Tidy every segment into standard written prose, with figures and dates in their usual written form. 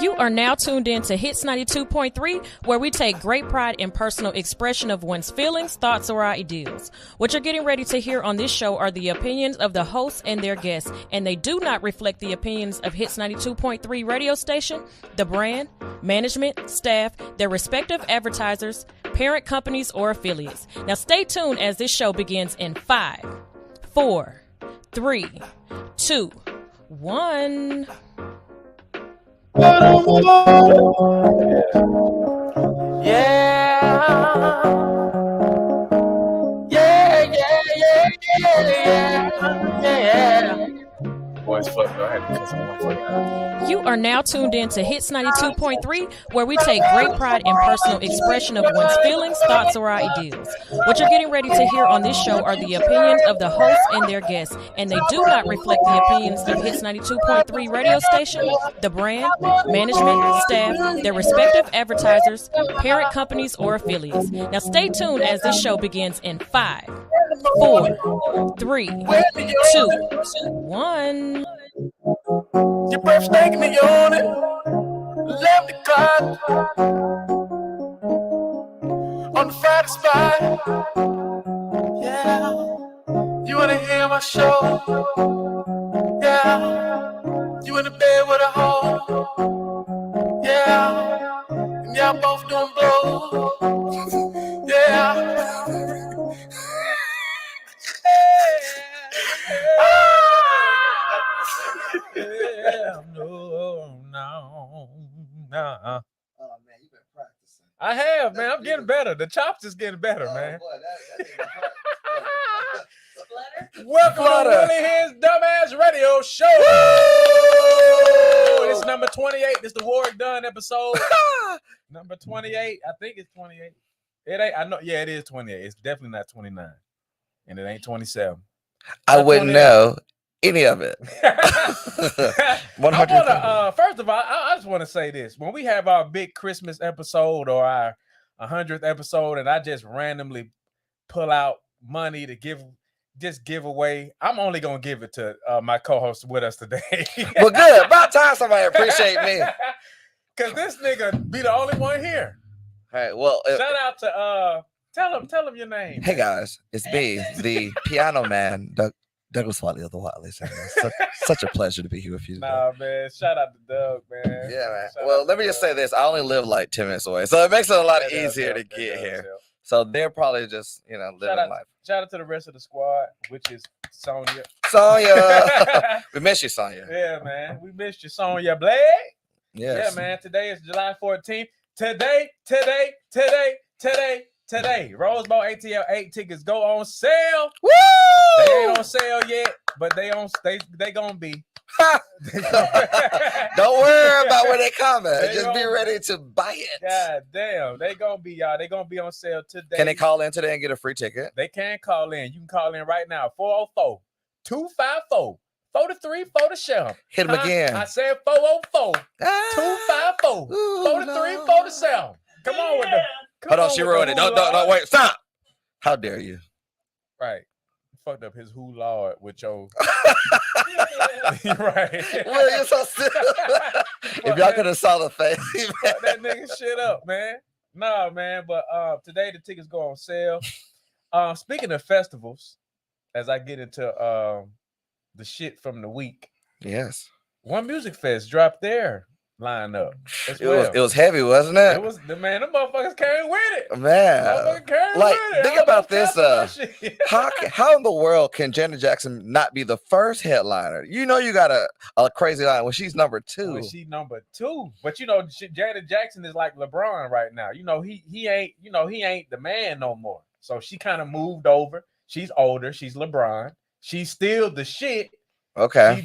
You are now tuned in to Hits 92.3, where we take great pride in personal expression of one's feelings, thoughts, or ideals. What you're getting ready to hear on this show are the opinions of the hosts and their guests, and they do not reflect the opinions of Hits 92.3 radio station, the brand, management, staff, their respective advertisers, parent companies, or affiliates. Now stay tuned as this show begins in 5, 4, 3, 2, 1. Yeah. Boys, fuck, go ahead. You are now tuned in to Hits 92.3, where we take great pride in personal expression of one's feelings, thoughts, or ideals. What you're getting ready to hear on this show are the opinions of the hosts and their guests, and they do not reflect the opinions of Hits 92.3 radio station, the brand, management, staff, their respective advertisers, parent companies, or affiliates. Now stay tuned as this show begins in 5, 4, 3, 2, 1. Your breath's taking me on it. Left the clock on the Friday spot. Yeah, you wanna hear my show? Yeah, you in the bed with a hoe? Yeah, and y'all both doing blow. Yeah. Yeah, no. Oh man, you been practicing. I have, man. I'm getting better. The chops is getting better, man. Boy, welcome to Willie Hyn's Dumbass Radio Show. It's number 28. This is the Warwick Dunn episode. Number 28. I think it's 28. It ain't. I know. Yeah, it is 28. It's definitely not 29, and it ain't 27. I wouldn't know any of it. 100. First of all, I just want to say this: when we have our big Christmas episode or our 100th episode, and I just randomly pull out money to give away, I'm only gonna give it to my co-host with us today. Well, good. About time somebody appreciate me, because this nigga be the only one here. All right. Well, shout out to tell him your name. Hey guys, it's me, the piano man, Douglas Whatley of the Whatley. Such a pleasure to be here with you today. Nah, man. Shout out to Doug, man. Yeah, man. Well, let me just say this. I only live like 10 minutes away, so it makes it a lot easier to get here. So they're probably just, living life. Shout out to the rest of the squad, which is Sonya. We miss you, Sonya. Yeah, man. We missed you, Sonya Blake. Yes. Yeah, man. Today is July 14th. Today. Rose Bowl ATL 8 tickets go on sale. Woo! They ain't on sale yet, but they gonna be. Don't worry about where they come at. Just be ready to buy it. God damn, they gonna be, y'all. They gonna be on sale today. Can they call in today and get a free ticket? They can call in. You can call in right now. 404-254-4347. Hit them again. I said 404-254-4347. Come on with them. Hold on, she ruined it. Don't wait. Stop. How dare you? Right. Fucked up his who lord with your right. Well, you're so silly. If y'all could have saw the face, fuck that nigga shit up, man. Nah, man. But today the tickets go on sale. Speaking of festivals, as I get into the shit from the week. Yes. One Music Fest dropped their lineup. It was heavy, wasn't it? It was the man. The motherfuckers came with it. Man, think about this. How in the world can Janet Jackson not be the first headliner? You got a crazy line when she's number 2. When she's number 2, but Janet Jackson is like LeBron right now. He ain't the man no more. So she kind of moved over. She's older. She's LeBron. She's still the shit. Okay.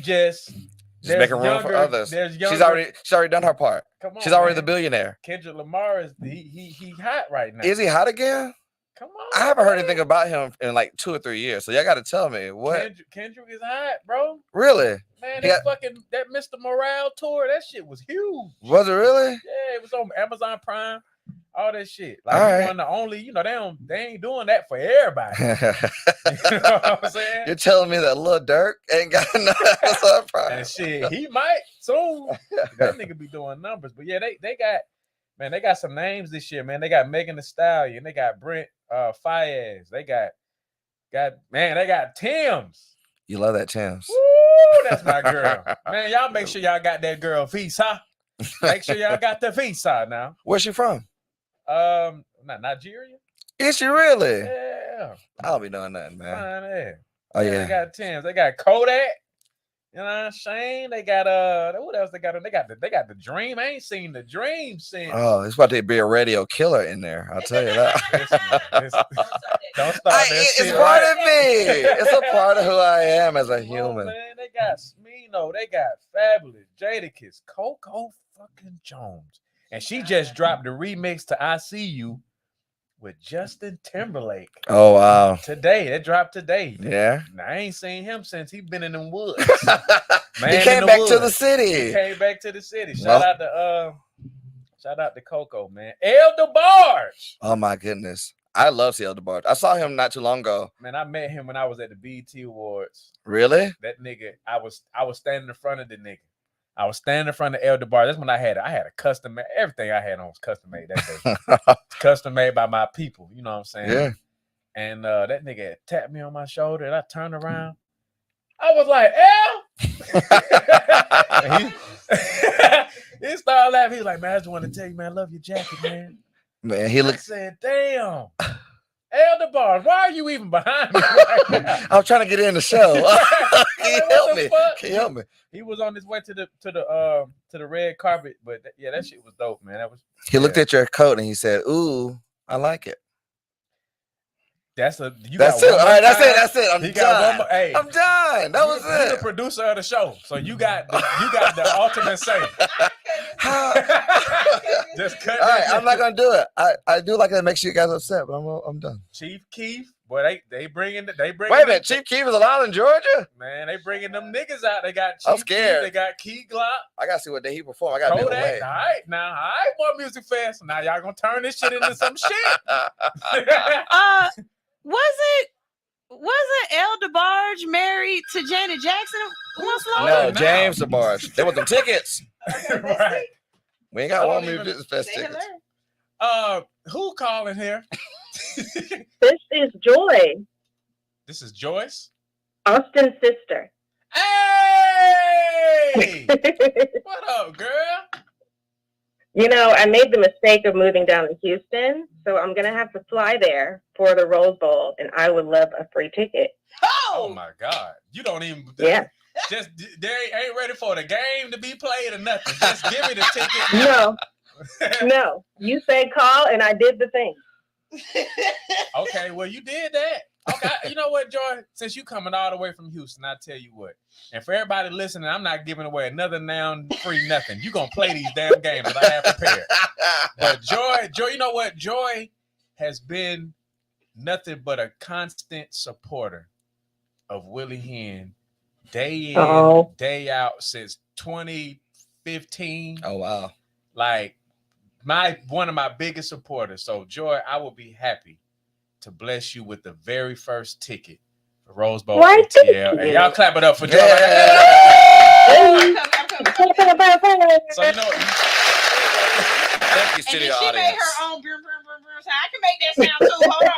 She's making room for others. She's already done her part. Come on, she's already the billionaire. Kendrick Lamar is he hot right now. Is he hot again? Come on. I haven't heard anything about him in like 2 or 3 years. So y'all got to tell me what. Kendrick is hot, bro. Really? Man, that Mr. Morale tour, that shit was huge. Was it really? Yeah, it was on Amazon Prime. all that shit. Like All he right. one of the only, they ain't doing that for everybody. You know what I'm saying? You're telling me that Lil Durk ain't got no episode prior. And shit, he might soon. That nigga be doing numbers. But yeah, they got some names this year, man. They got Megan Thee Stallion, they got Brent Fayez, they got Tim's. You love that Tim's. Woo, that's my girl. Man, y'all make sure y'all got that girl visa. Make sure y'all got the visa now. Where's she from? Not Nigeria. Is she really? Yeah. I don't be doing nothing, man. Fine, yeah. Oh yeah. They got Tim's. They got Kodak. You know what I'm saying? They got what else they got? They got the Dream. I ain't seen the Dream since. Oh, it's about to be a radio killer in there. I'll tell you that. Don't start that It's shit, part right? of me. It's a part of who I am as a human. Man, they got Smino. They got Fabulous, Jadakiss, Coco fucking Jones, and she just dropped the remix to "I See You" with Justin Timberlake. Oh wow! Today, it dropped today. Yeah. Now, I ain't seen him since he been in the woods. He came back to the city. He came back to the city. Shout out to Coco, man. El DeBarge. Oh my goodness. I love El DeBarge. I saw him not too long ago. Man, I met him when I was at the BET Awards. Really? That nigga, I was standing in front of the nigga. I was standing in front of El DeBarge. That's when I had a custom made. Everything I had on was custom made that day. Custom made by my people. You know what I'm saying? Yeah. And that nigga tapped me on my shoulder and I turned around. I was like, El? He started laughing. He was like, man, I just want to tell you, man, I love your jacket, man. Man, I said, damn. El DeBarge, why are you even behind me right now? I was trying to get in the show. Can you help me? Can you help me? He was on his way to the red carpet, but that shit was dope, man. He looked at your coat and he said, "Ooh, I like it." That's it. All right, that's it. I'm done. Hey, I'm done. That was You're the it. producer of the show, so you got the ultimate say. Just cut. All right, I'm not gonna do it. I do like that. Makes you guys upset, but I'm done. Chief Keef, boy, they bringing. Wait a minute, Chief Keef is alive in Georgia. Man, they bringing them niggas out. They got. I'm Chief scared. Keef, they got Key Glock. I gotta see what day he perform. I gotta be away. All right, more music fest. Now y'all gonna turn this shit into some shit. Wasn't El DeBarge married to Janet Jackson once long? No, James DeBarge. They want them tickets. Right. We ain't got one music fest tickets. Who calling here? This is Joy, This is Joyce. Austin's sister. Hey! What up, girl? I made the mistake of moving down to Houston, so I'm going to have to fly there for the Rose Bowl, and I would love a free ticket. Oh my God. You don't even... Yeah. Just, they ain't ready for the game to be played or nothing. Just give me the ticket. No. You said call, and I did the thing. Okay, well, you did that. Okay, you know what, Joy? Since you coming all the way from Houston, I tell you what. And for everybody listening, I'm not giving away another noun free nothing. You're going to play these damn games that I have prepared. But Joy, you know what? Joy has been nothing but a constant supporter of Willie Hyn day in, day out since 2015. Oh, wow. Like, one of my biggest supporters. So, Joy, I will be happy to bless you with the very first ticket for Rose Bowl ATL. And y'all clap it up for Joy. I'm coming. So, you know what? Thank you, studio And then she audience. made her own brum, brum, brum, brum sound. I can make that sound too. Hold on.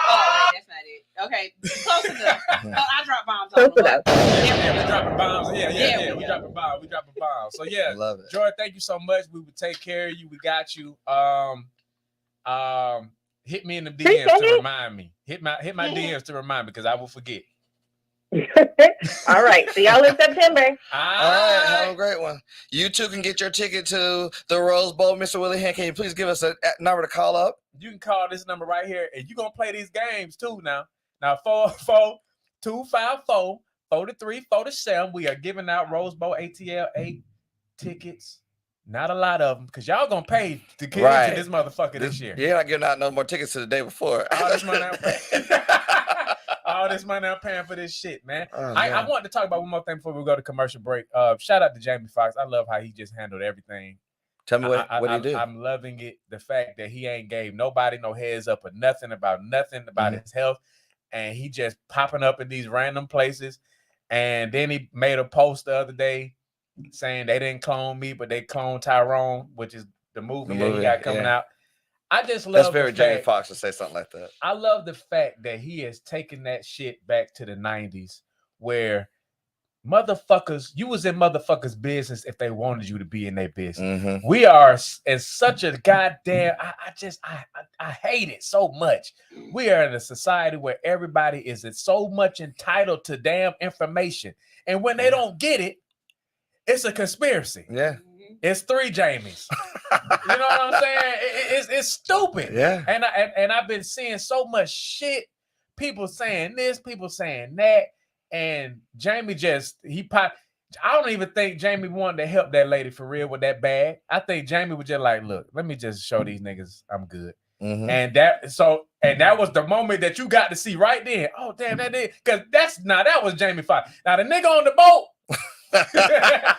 Oh, that's not it. Okay, close enough. I drop bombs on them. Yeah, we dropping bombs. Yeah. We dropping bombs. So yeah, love it. Joy, thank you so much. We will take care of you. We got you. Hit me in the DMs to remind me. Hit my DMs to remind me because I will forget. All right. See y'all in September. All right. Have a great one. You too can get your ticket to the Rose Bowl. Mr. Willie Hyn, can you please give us a number to call up? You can call this number right here, and you're going to play these games too now. Now, 44254-4347. We are giving out Rose Bowl ATL 8 tickets. Not a lot of them, because y'all going to pay to get into this motherfucker this year. You're not giving out no more tickets to the day before. All this money I'm paying. All this money I'm paying for this shit, man. I wanted to talk about one more thing before we go to commercial break. Shout out to Jamie Foxx. I love how he just handled everything Tell me what do you do? I'm loving it. The fact that he ain't gave nobody no heads up or nothing about his health. And he just popping up in these random places. And then he made a post the other day saying they didn't clone me, but they cloned Tyrone, which is the movie that he got coming out. I just love that's very Jamie Foxx to say something like that. I love the fact that he has taken that shit back to the 90s where motherfuckers, you was in motherfuckers' business if they wanted you to be in their business. We are in such a goddamn, I hate it so much. We are in a society where everybody is so much entitled to damn information. And when they don't get it, it's a conspiracy. Yeah. It's 3 Jamies. You know what I'm saying? It's stupid. Yeah. And I've been seeing so much shit. People saying this, people saying that. And Jamie I don't even think Jamie wanted to help that lady for real with that bag. I think Jamie was just like, look, let me just show these niggas I'm good. And that was the moment that you got to see right then. Oh, damn, that was Jamie Foxx. Now the nigga on the boat. That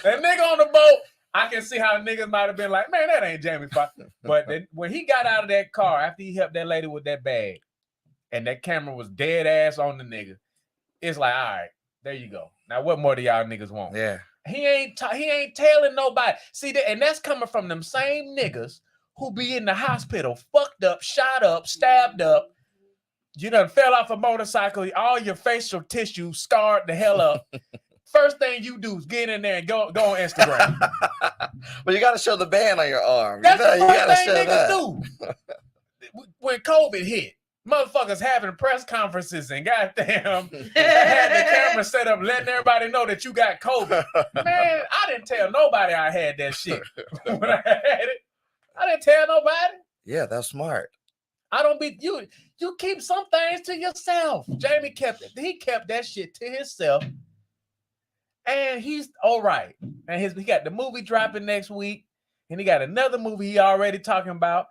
nigga on the boat, I can see how niggas might have been like, man, that ain't Jamie Foxx. But then, when he got out of that car after he helped that lady with that bag, and that camera was dead ass on the nigga, it's like, all right, there you go. Now, what more do y'all niggas want? Yeah, he ain't telling nobody. See that, and that's coming from them same niggas who be in the hospital, fucked up, shot up, stabbed up. You done fell off a motorcycle, all your facial tissue scarred the hell up. First thing you do is get in there and go on Instagram. But you got to show the band on your arm. That's the first thing niggas do. When COVID hit, motherfuckers having press conferences and goddamn had the camera set up letting everybody know that you got COVID. Man, I didn't tell nobody I had that shit when I had it. I didn't tell nobody. Yeah, that's smart. I don't be you. You keep some things to yourself. Jamie kept it. He kept that shit to himself. And he's all right. And he got the movie dropping next week. And he got another movie he already talking about.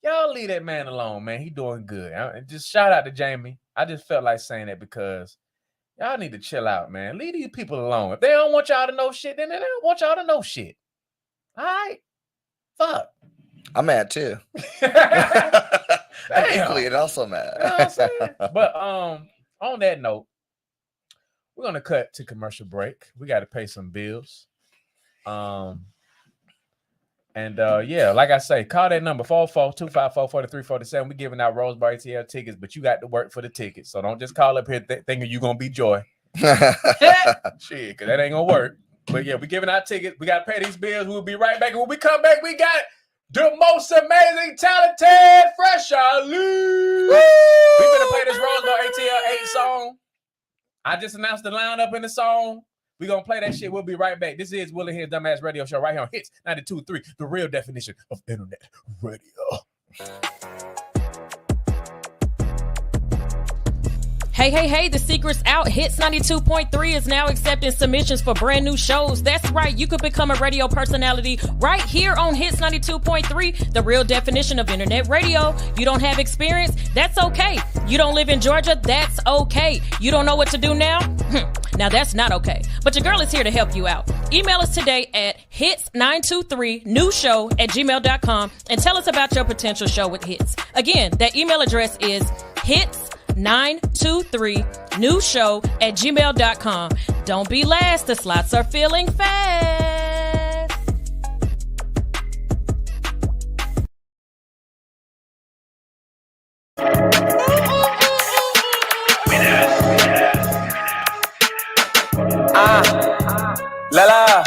Y'all leave that man alone, man. He doing good. Just shout out to Jamie. I just felt like saying that because y'all need to chill out, man. Leave these people alone. If they don't want y'all to know shit, then they don't want y'all to know shit. All right? Fuck. I'm mad too. I'm equally and also mad. You know what I'm saying? But on that note, we're gonna cut to commercial break. We got to pay some bills. Yeah, like I say, call that number 44254-4347. We're giving out Rosebar ATL tickets, but you got to work for the tickets. So don't just call up here thinking you're gonna be Joy. Shit, because that ain't gonna work. But yeah, we're giving out tickets. We got to pay these bills. We'll be right back. And when we come back, we got the most amazing, talented Fresh Ali. We're gonna play this Rosebar ATL 8 song. I just announced the lineup in the song. We're going to play that shit. We'll be right back. This is Willie Hyn's Dumbass Radio Show right here on Hits 92.3, the real definition of internet radio. Hey, the secret's out. Hits 92.3 is now accepting submissions for brand new shows. That's right. You could become a radio personality right here on Hits 92.3, the real definition of internet radio. You don't have experience? That's okay. You don't live in Georgia? That's okay. You don't know what to do now? Now that's not okay. But your girl is here to help you out. Email us today at hits923newshow@gmail.com and tell us about your potential show with Hits. Again, that email address is hits923newshow@gmail.com. Don't be last. The slots are filling fast. La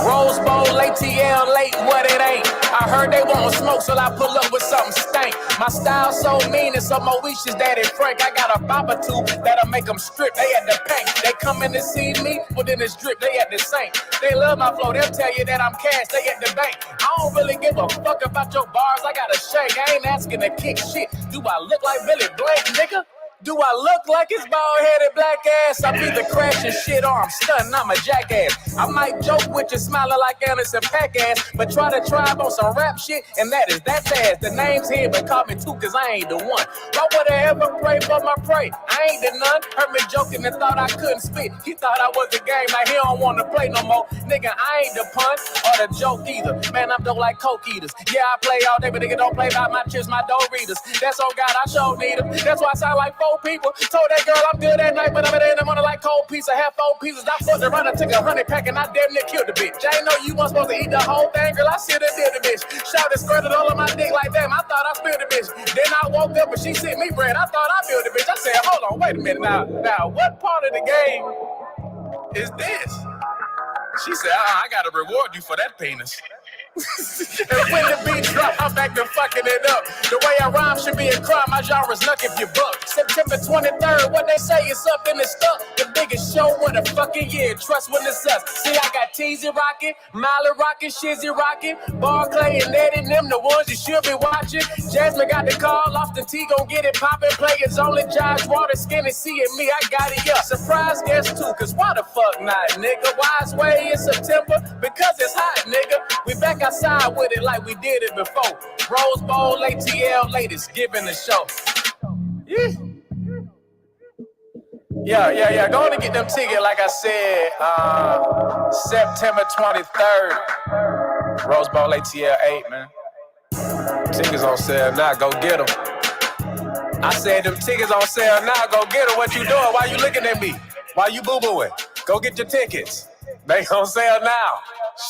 Rose Bowl, ATL late, what it ain't. I heard they want smoke, so I pull up with something stank. My style so mean and so malicious that it frank. I got a bopper too that'll make them strip. They at the paint. They come in to see me, but then it's drip. They at the sink. They love my flow. They'll tell you that I'm cash. They at the bank. I don't really give a fuck about your bars. I got a shake. I ain't asking to kick shit. Do I look like Billy Blank, nigga? Do I look like his bald-headed black ass? I'm either crashing shit or I'm stunting, I'm a jackass. I might joke with you smiling like Anderson Paak ass, but try to tribe on some rap shit, and that's ass. The name's here, but call me too, cause I ain't the one. Why would I ever pray for my prey? I ain't the none. Heard me joking and thought I couldn't spit. He thought I was the game, like he don't want to play no more. Nigga, I ain't the pun or the joke either. Man, I'm dope like coke eaters. Yeah, I play all day, but nigga don't play about my chips, my dough readers. That's on God, I sure need them. That's why I sound like 4 people. Told that girl I'm good at night, but I'm in the morning like cold pizza. Have 4 pieces. I fucked around and took 100 pack and I damn near killed the bitch. I ain't know you weren't supposed to eat the whole thing, girl. I should have did the bitch. Shouted, squirted all of my dick like damn. I thought I spilled the bitch. Then I woke up and she sent me bread. I thought I built the bitch. I said, hold on, wait a minute now. What part of the game is this? She said, I gotta reward you for that penis. And when the beat drop, I'm back to fucking it up. The way I rhyme should be a crime. My genre's luck if you buck. September 23rd, what they say is up and it's stuck. The biggest show of the fucking year. Trust when it's us. See, I got Teasy rocking, Miley rocking, Shizzy rocking, Barclay and Eddie, them the ones you should be watching. Jasmine got the call off the T, gon' get it poppin'. Players only Josh Water, Skinny, seeing me, I got it up. Surprise guest too, cause why the fuck not, nigga? Wise way in September, because it's hot, nigga. We back outside with it like we did it before. Rose Bowl, ATL, latest, giving the show. Yeah. Go on and get them tickets, like I said, September 23rd. Rose Bowl, ATL 8, man. Tickets on sale now, go get them. I said them tickets on sale now, go get them. What you doing? Why you looking at me? Why you boo-booing? Go get your tickets. They on sale now.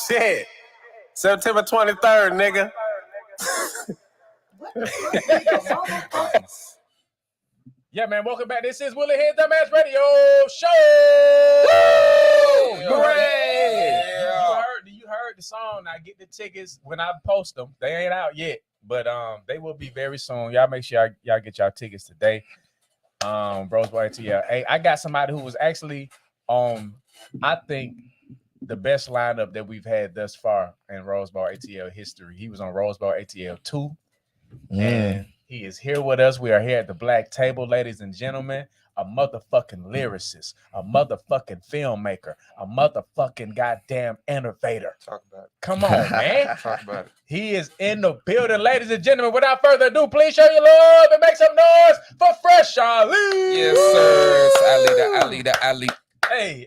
Shit. September 23rd, nigga. Yeah, man, welcome back. This is Willie Hyn, Dumbass Radio Show. Hooray! You heard the song. Now get the tickets when I post them. They ain't out yet, but they will be very soon. Y'all make sure y'all get y'all tickets today. Rose Bowl ATL. Hey, I got somebody who was actually I think the best lineup that we've had thus far in Rose Bowl ATL history. He was on Rose Bowl ATL 2. And he is here with us. We are here at the Black Table, ladies and gentlemen. A motherfucking lyricist, a motherfucking filmmaker, a motherfucking goddamn innovator. Talk about it. Come on, man. Talk about it. He is in the building, ladies and gentlemen. Without further ado, please show your love and make some noise for Fresh Ali. Yes, sir. It's Ali. Hey.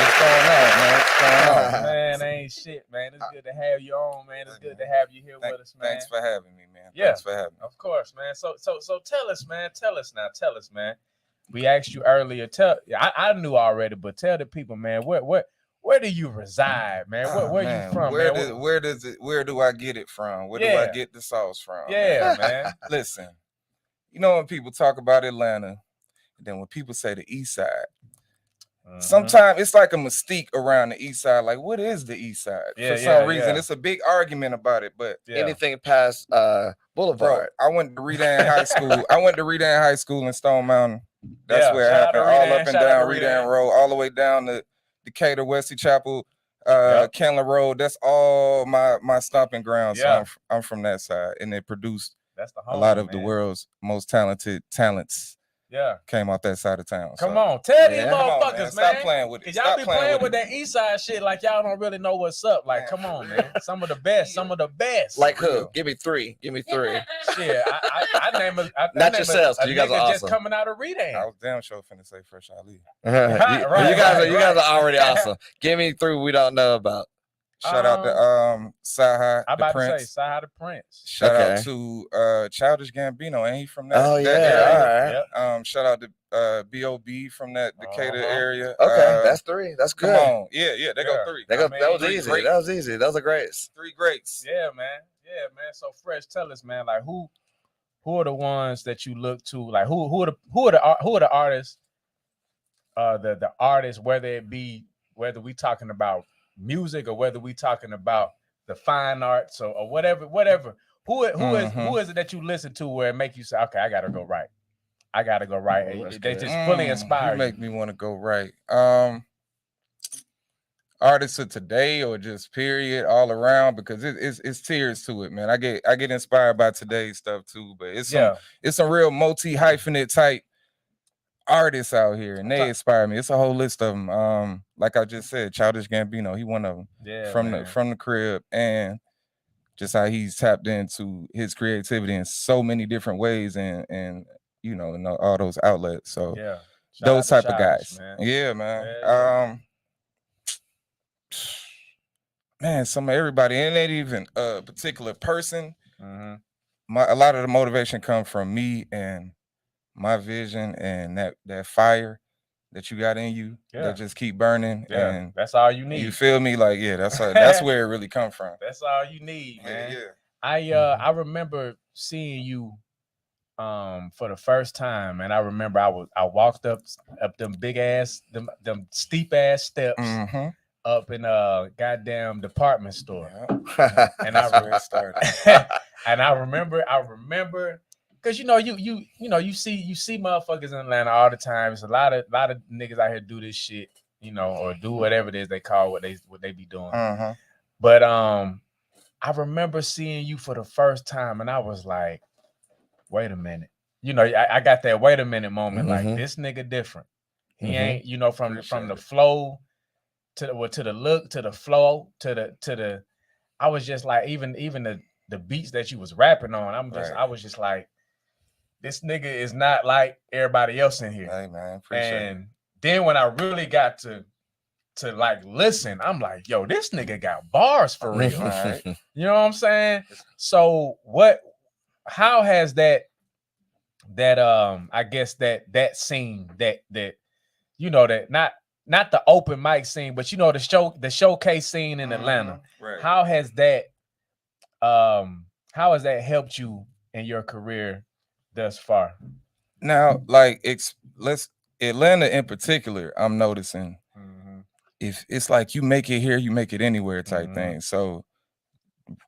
What's going on, man? What's going on? Man, ain't shit, man. It's good to have you on, man. It's good to have you here with us, man. Thanks for having me, man. Yeah, Thanks for having me. Of course, man. So tell us, man. Tell us, man. We asked you earlier. I knew already, but tell the people, man. Where do you reside, man? Where you from, man? Where do I get it from? Where do I get the sauce from? Yeah, man. Listen, you know when people talk about Atlanta, and then when people say the East Side. Sometimes it's like a mystique around the East Side. Like, what is the East Side? For some reason, it's a big argument about it. But anything past Boulevard. Bro, I went to Redan High School. I went to Redan High School in Stone Mountain. That's where it happened. All up and down Redan Road, all the way down to Decatur, Wesley Chapel, Candler Road. That's all my stomping ground. So I'm from that side, and it produced a lot of the world's most talented talents. Yeah, came out that side of town. Come on, tell these motherfuckers, man. Stop playing with it. Y'all be playing with that East Side shit like y'all don't really know what's up. Like, come on, man. Some of the best. Like who? Give me three. Shit, I name it. Not yourselves, because you guys are awesome. Just coming out of Redan. I was damn sure finna say Fresh Ali. You guys are already awesome. Give me 3 we don't know about. Shout out to Saha I'm the about Prince. to say Saha the Prince. Shout out to Childish Gambino. Ain't he from that? Oh that area? All right. Shout out to B.O.B. from that Decatur area. Okay, that's 3. That's good. Come on. Yeah, they go 3. That was easy. That was easy. Those are greats. 3 greats. Yeah, man. So Fresh, tell us, man, like who are the ones that you look to? Like who are the artists? The artists, whether we talking about music or whether we talking about the fine arts or whatever. Who is it that you listen to where it make you say, okay, I gotta go right. They just fully inspire you. Make me want to go right. artists of today or just period all around, because it's tiers to it, man. I get inspired by today's stuff too, but it's some real multi-hyphenate type artists out here, and they inspire me. It's a whole list of them. Like I just said, Childish Gambino, he one of them. Yeah, from the crib, and just how he's tapped into his creativity in so many different ways, and you know, in all those outlets. So yeah, those type of Childish, guys. man. Yeah, man. Yeah. Man, some of everybody, and it ain't even a particular person. Mm-hmm. A lot of the motivation comes from me and my vision and that fire that you got in you that just keep burning. Yeah, and that's all you need. You feel me? Like, yeah, that's where it really come from. That's all you need, man. Yeah. I remember seeing you for the first time, and I remember I walked up them big ass them steep ass steps. Mm-hmm. Up in a goddamn department store, and I remember, because you see motherfuckers in Atlanta all the time. It's a lot of niggas out here do this shit, you know, or do whatever it is they call what they be doing. But I remember seeing you for the first time, and I was like, wait a minute, you know, I got that wait a minute moment, like this nigga different. He ain't, you know, from the flow. To the look, to the flow, to the I was just like, even the beats that you was rapping on, I was just like, this nigga is not like everybody else in here. Hey man, appreciate it. Then when I really got to like listen, I'm like, yo, this nigga got bars for real. Right? You know what I'm saying? So how has that I guess that scene that you know, that not the open mic scene, but you know, the showcase scene in Atlanta. Right. How has that helped you in your career thus far? Now, like Atlanta in particular, I'm noticing if it's like you make it here, you make it anywhere type thing. So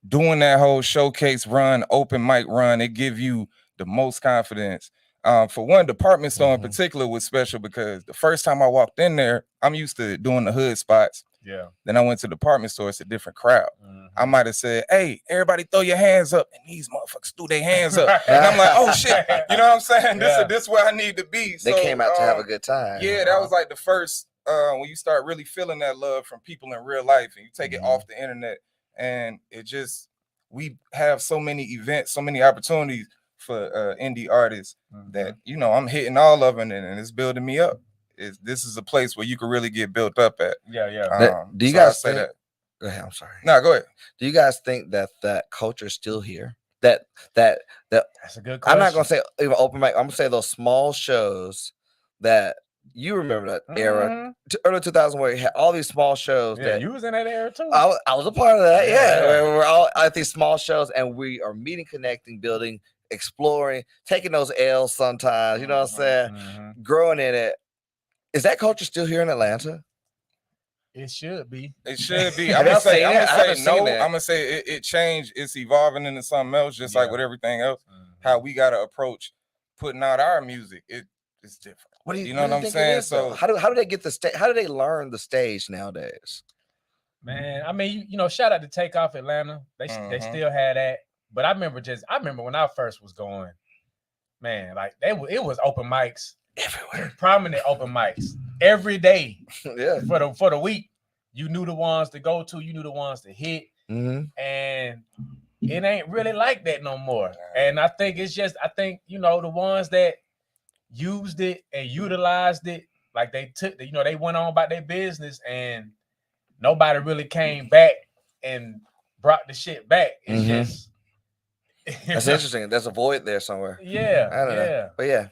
doing that whole showcase run, open mic run, it give you the most confidence. For one, department store in particular was special because the first time I walked in there, I'm used to doing the hood spots. Yeah. Then I went to the department store, it's a different crowd. I might have said, hey, everybody throw your hands up. And these motherfuckers threw their hands up. And I'm like, oh shit. You know what I'm saying? This is where I need to be. They came out to have a good time. Yeah, that was like the first when you start really feeling that love from people in real life and you take it off the internet. And we have so many events, so many opportunities for indie artists that, you know, I'm hitting all of them and it's building me up. This is a place where you can really get built up at. Yeah. Do you guys think that? Go ahead, I'm sorry. No, go ahead. Do you guys think that culture is still here? That's a good question. I'm not gonna say even open mic. I'm gonna say those small shows that you remember that era, early 2000, where you had all these small shows. Yeah, you was in that era too. I was a part of that. Yeah. We're all at these small shows, and we are meeting, connecting, building, exploring, taking those L's sometimes, you know what I'm saying? Growing in it. Is that culture still here in Atlanta? It should be. It should be. I'm gonna say no. I'm gonna say it changed. It's evolving into something else, just like with everything else. How we gotta approach putting out our music. It's different. What do you know what I'm saying? So how do they get the stage? How do they learn the stage nowadays? Man, I mean, you know, shout out to Takeoff Atlanta. They still had that. But I remember when I first was going, man, like it was open mics everywhere, prominent open mics every day. Yeah, for the week, you knew the ones to go to, you knew the ones to hit, and it ain't really like that no more. And I think you know, the ones that used it and utilized it, like they took, you know, they went on about their business, and nobody really came back and brought the shit back. It's just. That's interesting. There's a void there somewhere. Yeah, I don't know. But yeah,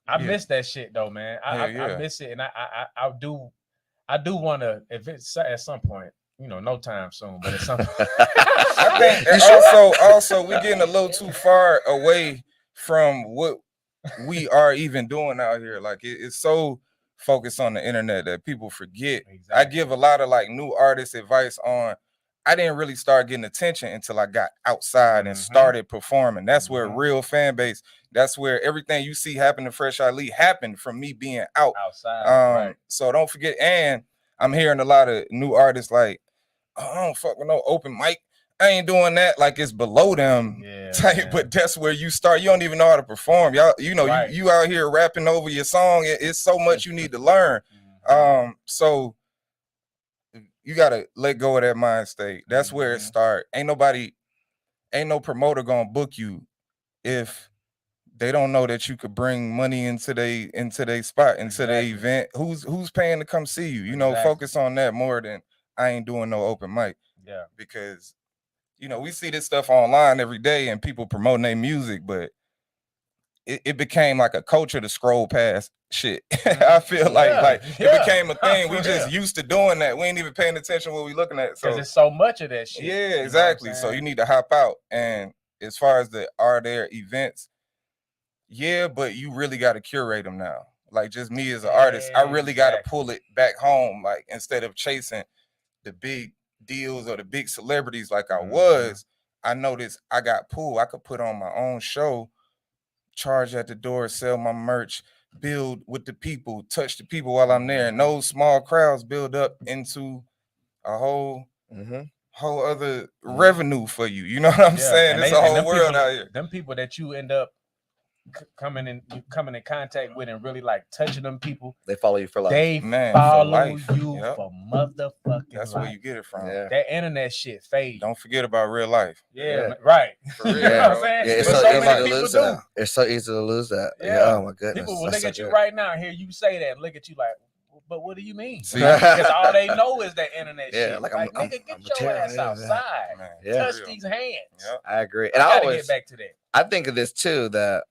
I miss that shit though, man. I miss it, and I do want to, if it's at some point, you know, no time soon, but at some point. I think also we getting a little too far away from what we are even doing out here. Like it's so focused on the internet that people forget. Exactly. I give a lot of like new artists advice on. I didn't really start getting attention until I got outside and started performing. That's where real fan base, that's where everything you see happen to Fresh Ali happened from me being outside. So don't forget, and I'm hearing a lot of new artists like, oh, I don't fuck with no open mic. I ain't doing that. Like it's below them type, but that's where you start. You don't even know how to perform. Y'all, you know, you out here rapping over your song. It's so much you need to learn. So you gotta let go of that mind state. That's where it start. Ain't no promoter gonna book you if they don't know that you could bring money into they spot, into the event. Who's paying to come see you? You know, focus on that more than I ain't doing no open mic. Yeah. Because, you know, we see this stuff online every day and people promoting their music, but it became like a culture to scroll past shit. I feel like it became a thing. We just used to doing that. We ain't even paying attention what we looking at. Because there's so much of that shit. Yeah, exactly. So you need to hop out. And as far as are there events? Yeah, but you really got to curate them now. Like just me as an artist, I really got to pull it back home. Like instead of chasing the big deals or the big celebrities like I was, I noticed I got pulled. I could put on my own show, charge at the door, sell my merch, build with the people, touch the people while I'm there. And those small crowds build up into a whole other revenue for you. You know what I'm saying? It's a whole world out here. Them people that you end up coming in contact with and really like touching them people, they follow you for life. They follow you for motherfucking That's life. where you get it from. That internet shit fade. Don't forget about real life. Right. For real. You know what I'm saying? It's but so easy many to people lose do. that. It's so easy to lose that. Oh my goodness. People will That's look at so you good. right now and hear you say that and look at you like, but what do you mean? Because all they know is that internet shit. Like nigga, get your ass outside. Touch these hands. I agree. And I I gotta always get back to that. I think of this too, that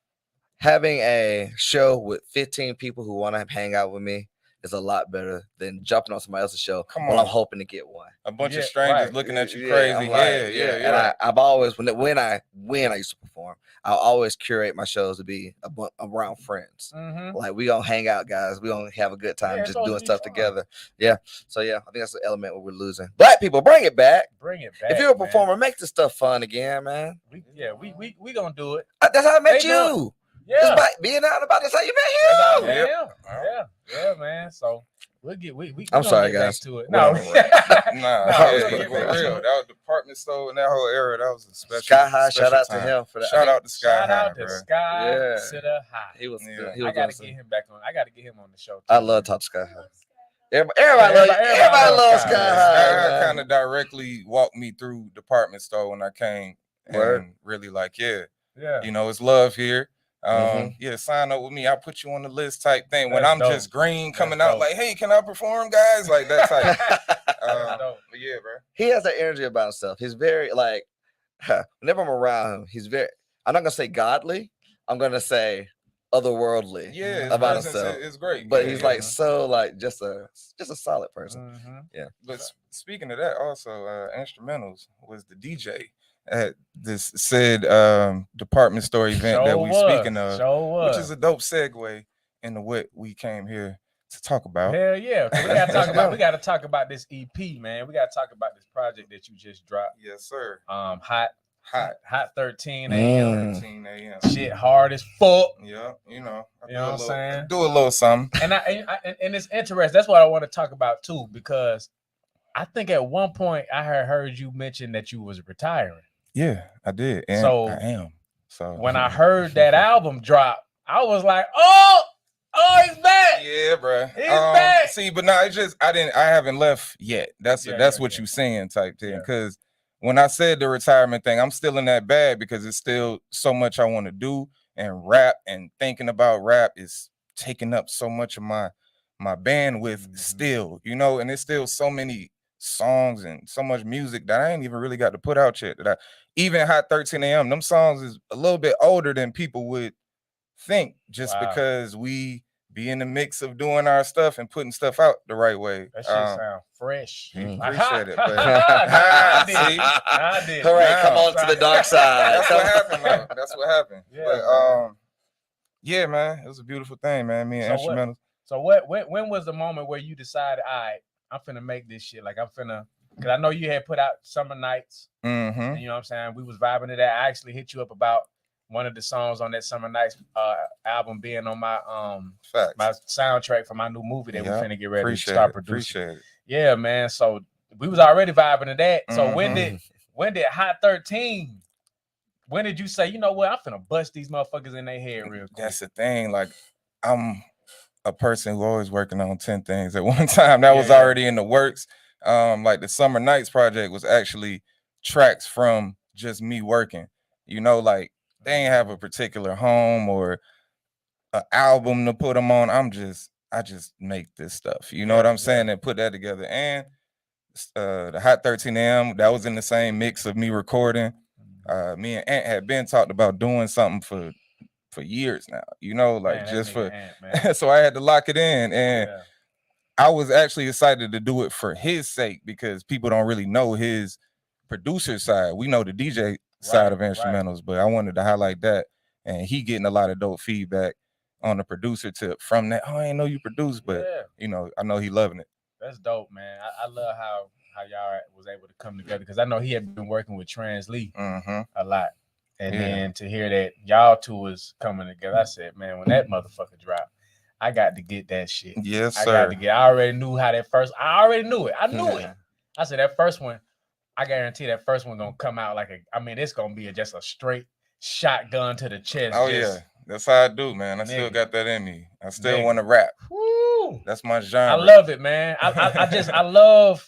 having a show with 15 people who want to hang out with me is a lot better than jumping on somebody else's show while I'm hoping to get one. A bunch of strangers looking at you crazy. And I've always, when I used to perform, I'll always curate my shows to be around friends. Like we gonna hang out, guys. We gonna have a good time just doing stuff together. Yeah. So yeah, I think that's the element where we're losing. Black people, bring it back. Bring it back. If you're a performer, make this stuff fun again, man. We gonna do it. That's how I met you. Just by being out about this, how you met him. Yeah, man. So we'll get I'm sorry, guys. Back to it. No, No, for real. That was department store in that whole era. That was a special. Sky High, special shout out time. to him for that. Shout out to Sky High. Shout out to Sky Sitter High. He was. I gotta get him back on. I gotta get him on the show too. I love Top Sky High. Everybody loves Sky High. Sky kind of directly walked me through department store when I came, and really like, you know, it's love here. Sign up with me. I'll put you on the list type thing. When I'm just green coming out, like, hey, can I perform, guys? Like that type. But yeah, bro. He has that energy about himself. He's very like, whenever I'm around him, he's very. I'm not gonna say godly. I'm gonna say otherworldly. Yeah, about himself. It's great. But he's like so like just a solid person. Yeah. But speaking of that, also instrumentals was the DJ at this said department store event that we speaking of, which is a dope segue into what we came here to talk about. Hell yeah. We gotta talk about this EP, man. We gotta talk about this project that you just dropped. Yes, sir. Hot 13 a.m. 13 a.m. Shit hard as fuck. Yeah, you know what I'm saying? Do a little something. And and it's interesting. That's what I want to talk about too, because I think at one point I heard you mention that you was retiring. Yeah, I did. And so I am. So when I heard that album drop, I was like, oh, he's back. Yeah, bro. He's back. See, but no, it's just I haven't left yet. That's what you saying type thing. Because when I said the retirement thing, I'm still in that bag because it's still so much I want to do, and rap and thinking about rap is taking up so much of my bandwidth still, you know, and there's still so many songs and so much music that I ain't even really got to put out yet. That even Hot 13 a.m. them songs is a little bit older than people would think, just because we be in the mix of doing our stuff and putting stuff out the right way. That shit sound fresh. Appreciate it. But I did. Hooray, come on to the dark side. That's what happened, though. That's what happened. Yeah, but yeah, man, it was a beautiful thing, man. Me and instrumentals. So when was the moment where you decided, all right, I'm finna make this shit? Like because I know you had put out Summer Nights. And you know what I'm saying? We was vibing to that. I actually hit you up about one of the songs on that Summer Nights album being on my my soundtrack for my new movie that we finna get ready to start producing. Appreciate it. Yeah, man. So we was already vibing to that. So when did Hot 13? When did you say, you know what, I'm finna bust these motherfuckers in their head real quick? That's the thing. Like, I'm a person who always working on 10 things at one time. That was already in the works. Like the Summer Nights project was actually tracks from just me working. You know, like they ain't have a particular home or an album to put them on. I just make this stuff. You know what I'm saying? And put that together. And the Hot 13 AM, that was in the same mix of me recording. Me and Ant had been talked about doing something for years now, you know, like just for Ant, so I had to lock it in, and I was actually excited to do it for his sake because people don't really know his producer side. We know the DJ side of instrumentals, but I wanted to highlight that, and he getting a lot of dope feedback on the producer tip from that. Oh, I didn't know you produced, but you know, I know he loving it. That's dope, man. I love how y'all was able to come together because I know he had been working with Trans Lee a lot. And then to hear that y'all two was coming together, I said, man, when that motherfucker dropped, I got to get that shit. Yes, sir. I already knew how that first, I already knew it. I knew it. I said, that first one, I guarantee that first one going to come out like it's going to be just a straight shotgun to the chest. Oh, yeah. That's how I do, man. I still got that in me. I still want to rap. Woo. That's my genre. I love it, man. I love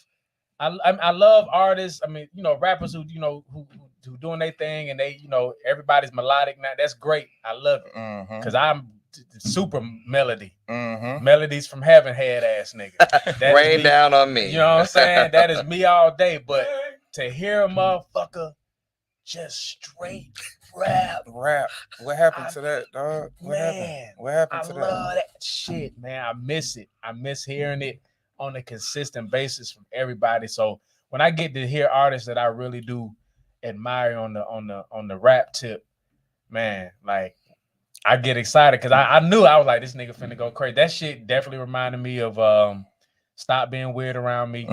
artists. I mean, you know, rappers who, you know, who doing their thing and they, you know, everybody's melodic now. That's great. I love it because I'm super melody. Melodies from heaven, head ass nigga. Rain down on me. You know what I'm saying? That is me all day. But to hear a motherfucker just straight rap. What happened to that, dog? What happened to that? I love that shit, man. I miss it. I miss hearing it on a consistent basis from everybody. So when I get to hear artists that I really do admire on the rap tip, man, like I get excited because I knew I was like, this nigga finna go crazy. That shit definitely reminded me of Stop Being Weird Around Me.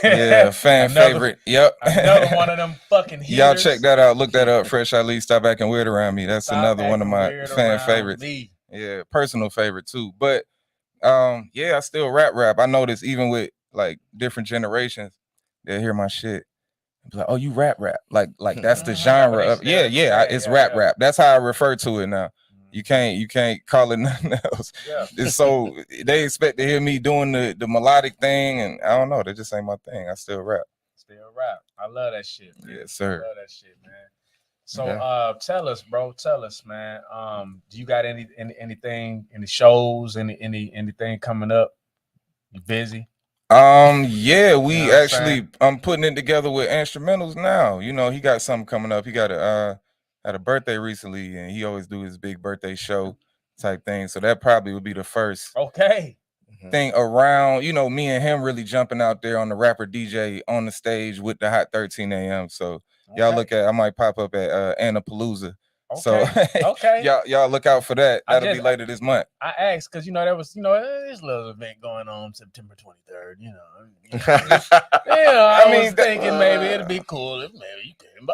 Yeah, favorite. Yep. Another one of them fucking heaters. Y'all check that out. Look that up. Fresh Ali, Stop Acting Weird Around Me. That's another one of my fan favorites. Yeah, personal favorite too. But I still rap. I notice even with like different generations, they'll hear my shit. Be like, oh, you rap. Like that's the genre of it's rap. That's how I refer to it now. You can't call it nothing else. It's so they expect to hear me doing the melodic thing, and I don't know, that just ain't my thing. I still rap. I love that shit, man. Yes, sir. I love that shit, man. So tell us, bro. Tell us, man. Do you got anything, any shows, anything coming up? You busy? We actually I'm putting it together with instrumentals now. You know, he got something coming up. He got had a birthday recently, and he always do his big birthday show type thing. So that probably would be the first thing around, you know, me and him really jumping out there on the rapper DJ on the stage with the Hot 13 AM. So y'all look at, I might pop up at Annapalooza. So y'all look out for that. That'll be later this month. I asked because, you know, there was, you know, this little event going on September 23rd, you know. I was thinking maybe it'd be cool if maybe you came by.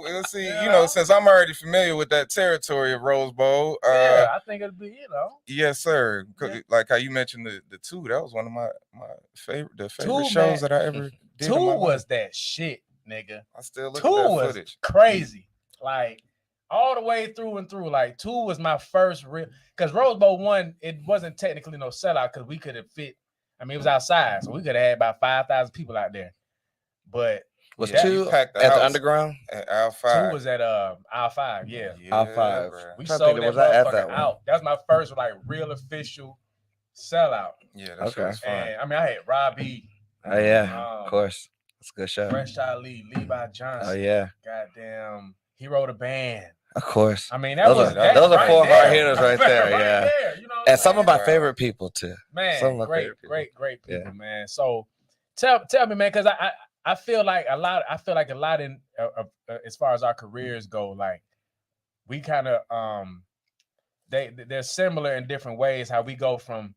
Let's see. You know, since I'm already familiar with that territory of Rose Bowl. I think it'd be, you know. Yes, sir. Like how you mentioned the two, that was one of my favorite shows that I ever did. Two was that shit, nigga. I still look at that footage. Crazy. Like all the way through and through. Like 2 was my first real, because Rose Bowl 1, it wasn't technically no sellout because we could have fit. I mean, it was outside, so we could have had about 5,000 people out there. But was 2 at the Underground? At Aisle 5. 2 was at Aisle 5, Aisle 5. We sold that motherfucker out. That was my first like real official sellout. Yeah, that's was fun. And I mean, I had Robbie. Oh yeah, of course. It's a good show. Fresh Ali, Levi Johnson. Oh yeah. Goddamn, he wrote a band. Of course. I mean, those are 4 hard hitters right there. Yeah. There, you know and some of my favorite people too. Man, great people, man. So tell me, man, because I feel like a lot in as far as our careers go, like we kind of they're similar in different ways. How we go from,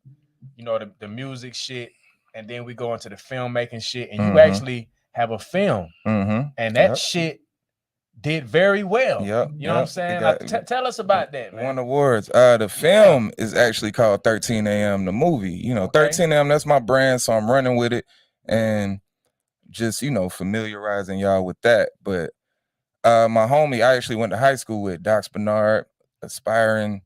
you know, the music shit, and then we go into the filmmaking shit, and you actually have a film, and that shit did very well. Yep. You know what I'm saying? Like, tell us about that, man. Won awards. The film is actually called 13 a.m. The movie. You know, 13 a.m. That's my brand, so I'm running with it and just, you know, familiarizing y'all with that. But my homie, I actually went to high school with Doc Bernard, aspiring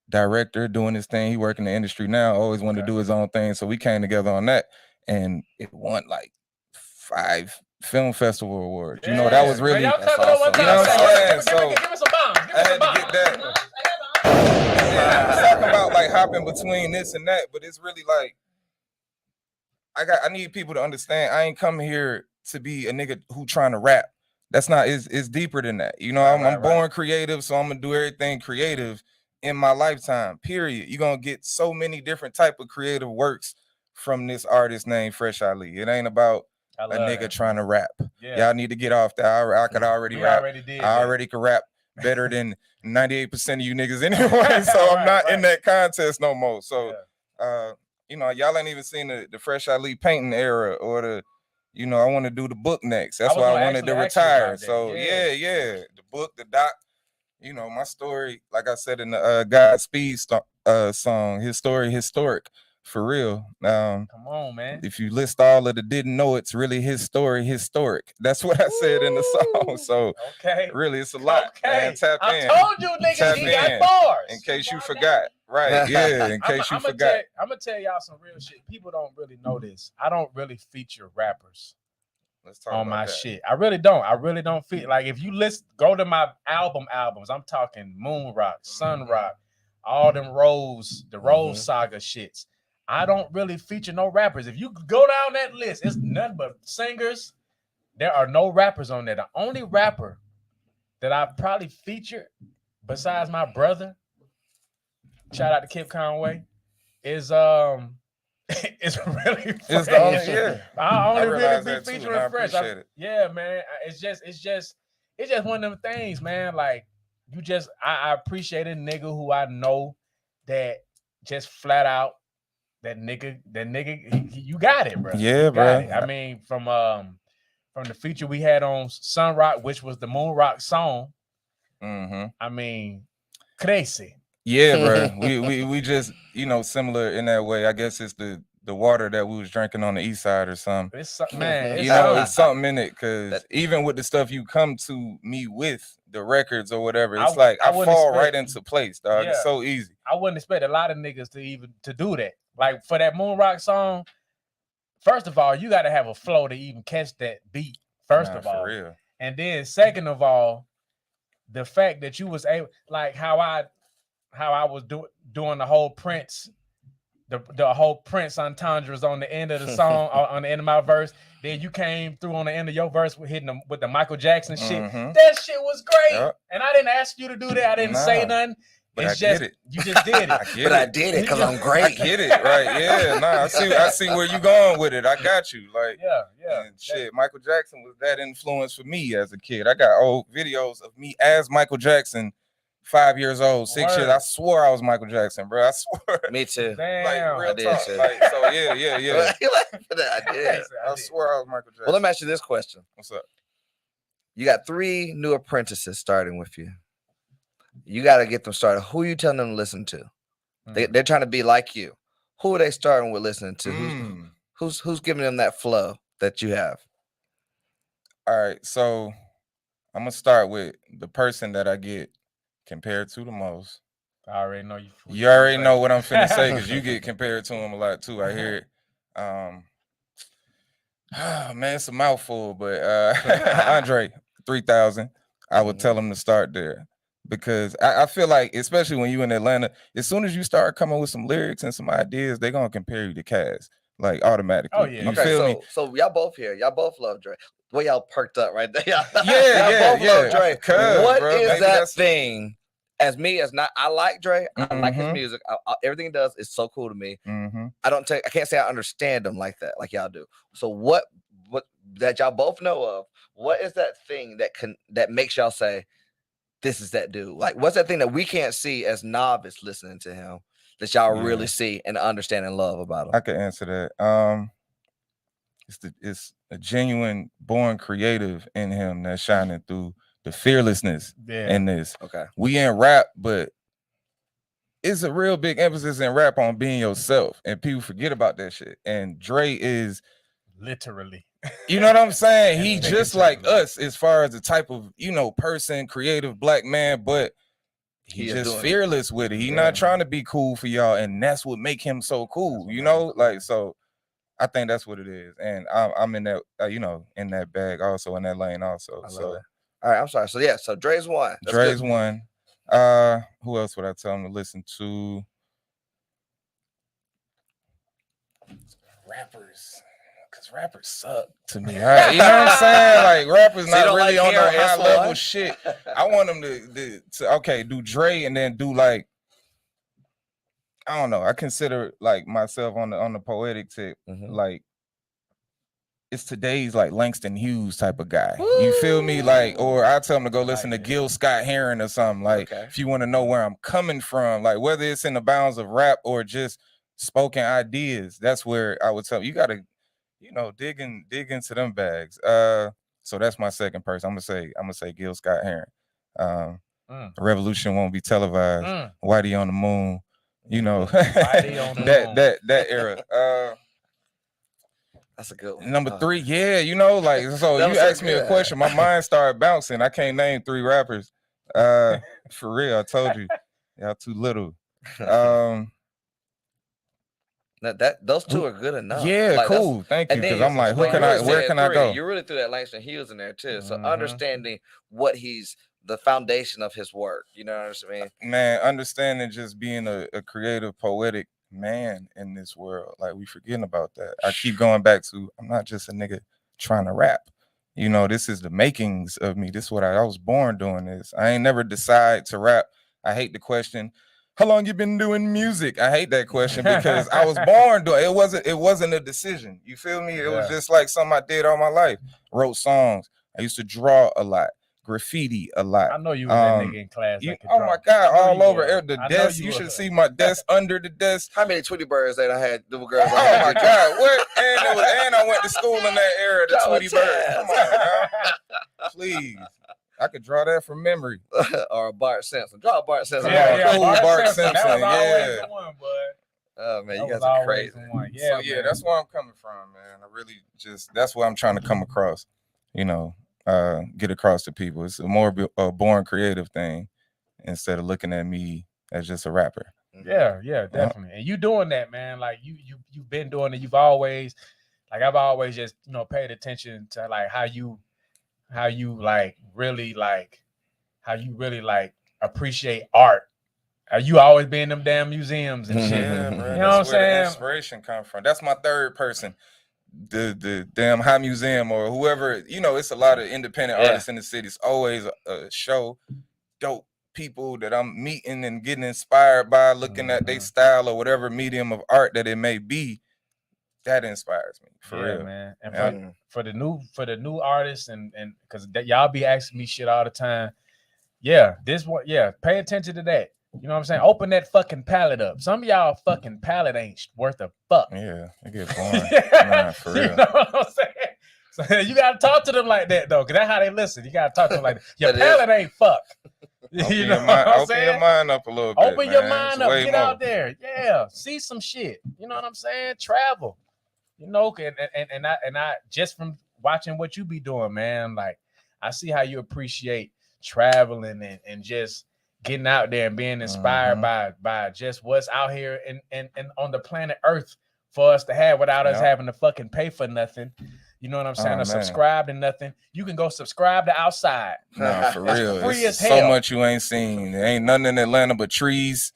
director, doing his thing. He work in the industry now, always wanted to do his own thing. So we came together on that, and it won like 5 film festival awards. You know, that was really, you know what I'm saying? So give us a bomb. I had to get that. Yeah, talking about like hopping between this and that, but it's really like I need people to understand. I ain't come here to be a nigga who trying to rap. That's not. It's deeper than that. You know, I'm born creative, so I'm gonna do everything creative in my lifetime. Period. You're gonna get so many different type of creative works from this artist named Fresh Ali. It ain't about a nigga trying to rap. Y'all need to get off that. I could already rap. I already could rap better than 98% of you niggas anyway. So I'm not in that contest no more. So you know, y'all ain't even seen the Fresh Ali painting era or the, you know, I want to do the book next. That's why I wanted to retire. So yeah, the book, the doc, you know, my story, like I said in the Godspeed song, his story historic. For real. Come on, man. If you list all of the didn't know, it's really his story historic. That's what I said in the song. So really, it's a lot. Man, tap in. I told you niggas he got bars. In case you forgot. Right. Yeah. In case you forgot. I'm gonna tell y'all some real shit. People don't really know this. I don't really feature rappers on my shit. I really don't. I really don't feel like if you go to my albums. I'm talking Moon Rock, Sun Rock, all them Rose, the Rose Saga shits. I don't really feature no rappers. If you go down that list, it's nothing but singers. There are no rappers on there. The only rapper that I probably featured, besides my brother, shout out to Kip Conway, is it's really Fresh. It's the only, I only really be featuring Fresh. Yeah, man. It's just one of them things, man. Like I appreciate a nigga who I know that just flat out. That nigga, you got it, bro. Yeah, bro. I mean, from the feature we had on Sun Rock, which was the Moon Rock song. I mean, crazy. Yeah, bro. we just, you know, similar in that way. I guess it's the water that we was drinking on the east side or something. It's man, you know, it's something in it because even with the stuff you come to me with, the records or whatever, it's I fall right into place, dog. It's so easy. I wouldn't expect a lot of niggas to do that. Like for that Moon Rock song, first of all, you got to have a flow to even catch that beat. First of all, for real. And then second of all, the fact that you was able, like how I was doing the whole Prince, the whole Prince entendres on the end of the song, on the end of my verse. Then you came through on the end of your verse with hitting them with the Michael Jackson shit. That shit was great, and I didn't ask you to do that. I didn't say nothing. But I get it. You just did it. I did it because I'm great. I get it, right? Yeah, I see where you going with it. I got you. Like, yeah. Shit, Michael Jackson was that influence for me as a kid. I got old videos of me as Michael Jackson, 5 years old, 6 years. I swore I was Michael Jackson, bro. I swore. Me too. Damn. Like, real I did talk. too. Like, so yeah. I did. I swore I was Michael Jackson. Well, let me ask you this question. What's up? You got 3 new apprentices starting with you. You got to get them started. Who you telling them to listen to? They're trying to be like you. Who are they starting with listening to? Who's giving them that flow that you have? All right, so I'm gonna start with the person that I get compared to the most. I already know you. You already know what I'm finna say because you get compared to him a lot too. I hear it. Man, it's a mouthful, but Andre 3000. I would tell him to start there. Because I feel like, especially when you in Atlanta, as soon as you start coming with some lyrics and some ideas, they're gonna compare you to Cass, like automatically. Oh yeah. You feel me? So y'all both here. Y'all both love Dre. Well, y'all perked up right there. Yeah. Love Dre. What bro, is that thing? I like Dre. I like his music. Everything he does is so cool to me. I can't say I understand him like that, like y'all do. So what that y'all both know of? What is that thing that makes y'all say, this is that dude? Like, what's that thing that we can't see as novice listening to him that y'all really see and understand and love about him? I can answer that. It's a genuine born creative in him that's shining through the fearlessness in this. Okay. We in rap, but it's a real big emphasis in rap on being yourself, and people forget about that shit. And Dre is literally, you know what I'm saying? He just like us as far as the type of, you know, person, creative black man, but he just fearless with it. He not trying to be cool for y'all, and that's what make him so cool, you know? Like, so I think that's what it is. And I'm in that, you know, in that bag also, in that lane also. So all right, I'm sorry. So yeah, so Dre's one. Dre's one. Who else would I tell him to listen to? Rappers. Because rappers suck to me. Right? You know what I'm saying? Like, rappers not really on no high level shit. I want them to do Dre and then do like, I don't know. I consider like myself on the poetic tip, like it's today's like Langston Hughes type of guy. Woo! You feel me? Like, or I tell him to go listen to Gil Scott-Heron or something. Like, if you want to know where I'm coming from, like whether it's in the bounds of rap or just spoken ideas, that's where I would tell you gotta, you know, dig into them bags. So that's my second person. I'm gonna say Gil Scott-Heron. Revolution won't be televised. Whitey on the moon. You know, that era. That's a good one. Number 3, yeah, you know, like, so you asked me a question, my mind started bouncing. I can't name 3 rappers. For real, I told you, y'all too little. Those 2 are good enough. Yeah, like, cool. Thank you. Because I'm like, where can I go? You really threw that Langston Hughes in there too. So understanding what the foundation of his work. You know what I mean? Man, understanding just being a creative, poetic man in this world. Like, we forgetting about that. I keep going back to, I'm not just a nigga trying to rap. You know, this is the makings of me. This is what I was born doing this. I ain't never decide to rap. I hate the question, how long you been doing music? I hate that question because I was born doing it. It wasn't a decision. You feel me? It was just like something I did all my life. Wrote songs. I used to draw a lot. Graffiti a lot. I know you was that nigga in class. Oh my God, all over the desk. You should see my desk under the desk. How many Tweety Birds that I had? Little girls. Oh my God, what? And I went to school in that era. The Tweety Birds. Come on, now. Please. I could draw that from memory. Or a Bart Simpson. Draw a Bart Simpson. Bart Simpson. That was always the one, bud. Oh man, you guys are crazy. Yeah, so, that's where I'm coming from, man. I really that's where I'm trying to come across. You know. Get across to people. It's a more born creative thing instead of looking at me as just a rapper. Yeah, definitely. And you doing that, man. Like you've been doing it. You've always, like, I've always just, you know, paid attention to like how you really appreciate art. You always be in them damn museums and shit. Yeah, bro. You know what I'm saying? The inspiration come from. That's my third person. The damn High Museum or whoever, you know, it's a lot of independent artists in the city. It's always a show, dope people that I'm meeting and getting inspired by, looking at their style or whatever medium of art that it may be. That inspires me for real, man. And for the new artists and because y'all be asking me shit all the time. Yeah, this one, pay attention to that. You know what I'm saying? Open that fucking palette up. Some of y'all fucking palette ain't worth a fuck. Yeah, it get boring. Nah, for real. You know what I'm saying? So you gotta talk to them like that though, because that's how they listen. You gotta talk to them like that. Your palette ain't fuck. You know what I'm saying? Open your mind up a little bit. Open your mind up. Get out there. Yeah. See some shit. You know what I'm saying? Travel. You know, and I just from watching what you be doing, man, like I see how you appreciate traveling and just getting out there and being inspired by just what's out here and on the planet Earth for us to have without us having to fucking pay for nothing. You know what I'm saying? Or subscribe to nothing. You can go subscribe to Outside. Nah, for real. Free as hell. So much you ain't seen. There ain't nothing in Atlanta but trees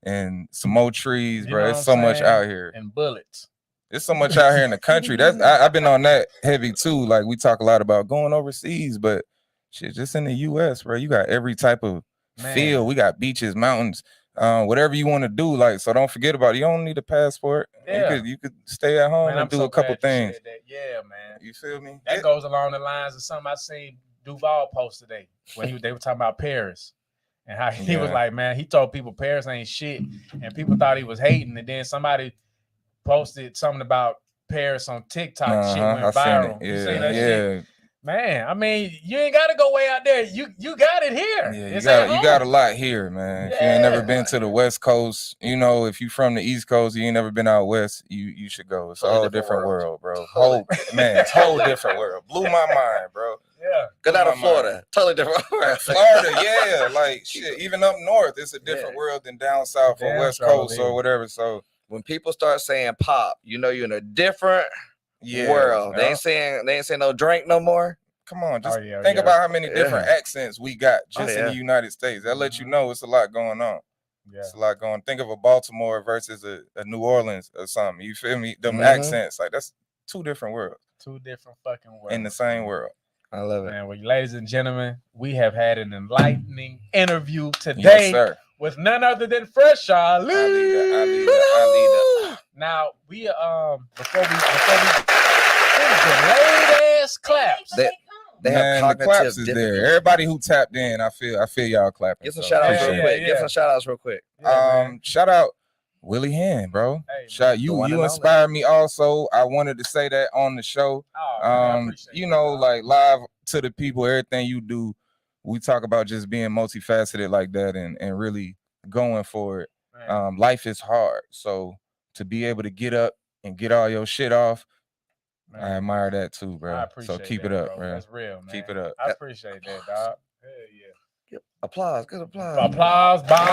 and some more trees, bro. It's so much out here. And bullets. It's so much out here in the country. I've been on that heavy too. Like we talk a lot about going overseas, but shit, just in the US, bro, you got every type of field. We got beaches, mountains, whatever you want to do. Like, so don't forget about it. You don't need a passport. Yeah. You could stay at home and do a couple things. Yeah, man. You feel me? That goes along the lines of something I seen Duval post today when they were talking about Paris and how he was like, man, he told people Paris ain't shit, and people thought he was hating, and then somebody posted something about Paris on TikTok. Shit went viral. You seen that shit? Man, I mean, you ain't got to go way out there. You got it here. Yeah, you got a lot here, man. If you ain't never been to the West Coast, if you from the East Coast, you ain't never been out West, you should go. It's a whole different world, bro. Whole different world. Blew my mind, bro. Yeah. Good out of Florida. Totally different world. Florida, yeah. Like shit, even up north, it's a different world than down south or West Coast or whatever. So when people start saying pop, you're in a different world. They ain't saying no drink no more. Come on, just think about how many different accents we got just in the United States. That lets you know it's a lot going on. Yeah. It's a lot going. Think of a Baltimore versus a New Orleans or something. You feel me? Them accents, like that's two different worlds. Two different fucking worlds. In the same world. I love it. Man, well, ladies and gentlemen, we have had an enlightening interview today with none other than Fresh Ali. Now, we before we late ass claps. They have the claps is there. Everybody who tapped in, I feel y'all clapping. Give some shout outs real quick. Give some shout outs real quick. Shout out Willie Hyn, bro. Hey, shout you inspired me also. I wanted to say that on the show. Like live to the people, everything you do, we talk about just being multifaceted like that and really going for it. Life is hard. So to be able to get up and get all your shit off, man, I admire that too, bro. So keep it up, bro. That's real, man. Keep it up. I appreciate that, dog. Hell yeah. Applause. Good applause. Applause. Bomb.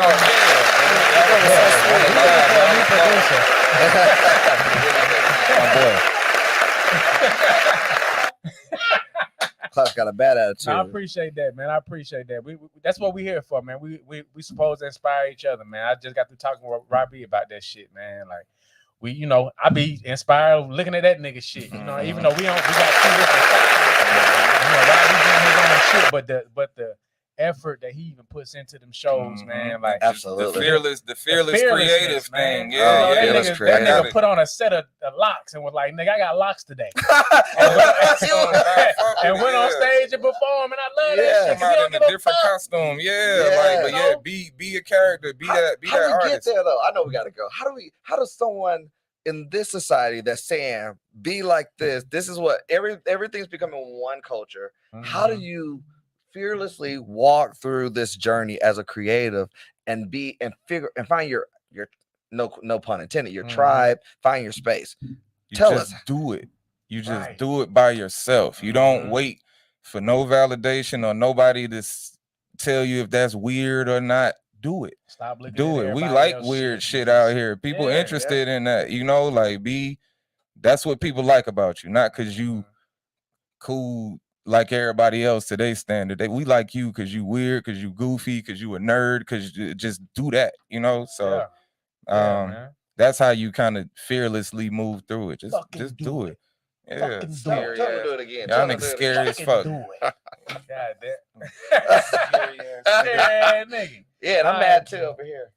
Clark's got a bad attitude. I appreciate that, man. I appreciate that. We that's what we here for, man. We supposed to inspire each other, man. I just got to talking with Robbie about that shit, man. Like I be inspired looking at that nigga shit. Even though we got two different styles. Robbie doing his own shit, but the effort that he even puts into them shows, man. Like absolutely the fearless creative thing. That nigga put on a set of locks and was like, nigga, I got locks today. and went on stage and performed, and I love that shit. Come out in a different costume. Be a character, be that artist. How do we get there though? I know we gotta go. How does someone in this society that's saying be like this? This is what everything's becoming one culture. How do you fearlessly walk through this journey as a creative and find your no pun intended, your tribe, find your space? Tell us. Do it. You just do it by yourself. You don't wait for no validation or nobody to tell you if that's weird or not. Do it. Stop looking. Do it. We like weird shit out here. People interested in that. That's what people like about you. Not because you cool like everybody else to their standard. We like you because you weird, because you goofy, because you a nerd, because you just do that. So that's how you kind of fearlessly move through it. Just do it. Yeah. Tell me to do it again. Y'all niggas scary as fuck. God damn. Nigga. Yeah, and I'm mad too over here.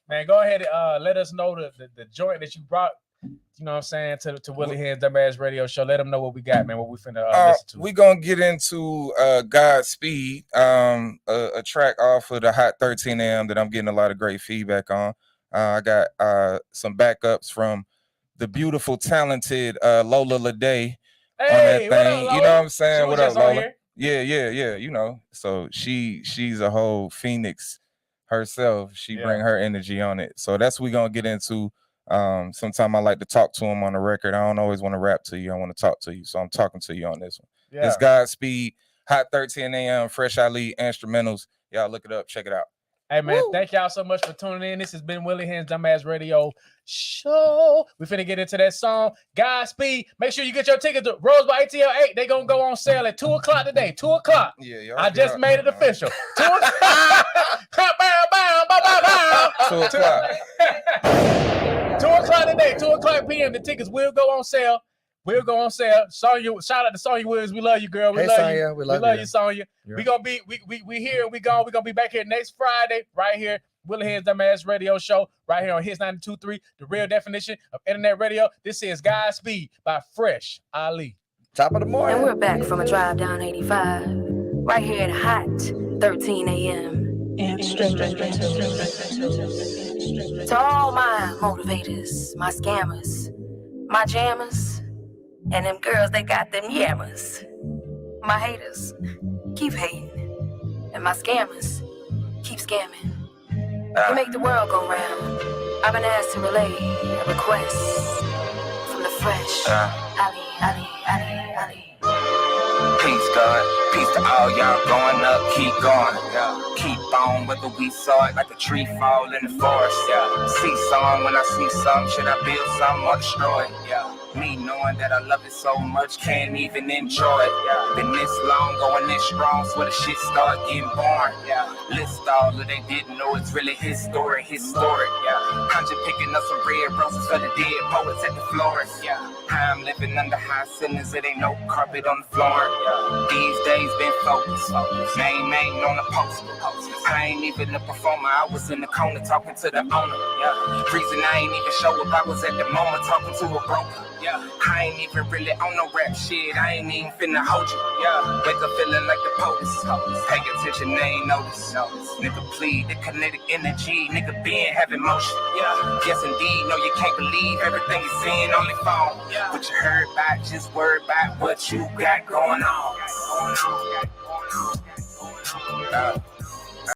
Man, go ahead and let us know the joint that you brought, you know what I'm saying, to Willie Hyn's Dumbass Radio Show. Let them know what we got, man, what we finna listen to. We gonna get into Godspeed, a track off of the Hot 13 AM that I'm getting a lot of great feedback on. I got some backups from the beautiful, talented Lola Lede on that thing. Up, you know what I'm saying? What up, Lola? Yeah. So she's a whole phoenix herself. She bring her energy on it. So that's what we gonna get into. Sometimes I like to talk to him on the record. I don't always want to rap to you. I want to talk to you. So I'm talking to you on this one. Yeah. It's Godspeed, Hot 13 AM, Fresh Ali instrumentals. Y'all look it up. Check it out. Hey, man, thank y'all so much for tuning in. This has been Willie Hyn's Dumbass Radio Show. We finna get into that song, Godspeed. Make sure you get your tickets to Rose by ATL 8. They gonna go on sale at 2 o'clock today. 2 o'clock. Yeah, I just made it official. 2 o'clock. 2 o'clock. 2 o'clock today, 2 o'clock p.m. The tickets will go on sale. Sonya, shout out to Sonya Williams. We love you, girl. We love Sonya. you. We love you, Sonya. Yeah. We gonna be here and we gonna be back here next Friday, right here. Willie Hyn's Dumbass Radio Show, right here on Hyns 92.3, the real definition of internet radio. This is Godspeed by Fresh Ali. Top of the morning. And we're back from a drive down 85, right here at Hot 13 AM. To all my motivators, my scammers, my jammers, And them girls, they got them yammers. My haters keep hating. And my scammers keep scamming. You make the world go round. I've been asked to relay a request from the fresh. Ali. Peace, God. Peace to all y'all going up. Keep going. Keep on whether we saw it like a tree fall in the forest. See some when I see some. Should I build some or destroy it? Me knowing that I love it so much, can't even enjoy it. Been this long, going this strong, so the shit start getting boring. List all that they didn't know, it's really historic. I'm just picking up some red roses for the dead poets at the florist. I'm living under high ceilings, it ain't no carpet on the floor. These days been focused, name ain't on the poster. I ain't even a performer, I was in the corner talking to the owner. Reason I ain't even show up, I was at the moment talking to a broker. I ain't even really on no rap shit, I ain't even finna hold you. Wake up feeling like the POTUS. Pay attention, they ain't notice. Nigga plead, the kinetic energy, nigga being having motion. Yes indeed, no you can't believe everything you seeing on your phone. What you heard about, just worry about what you got going on.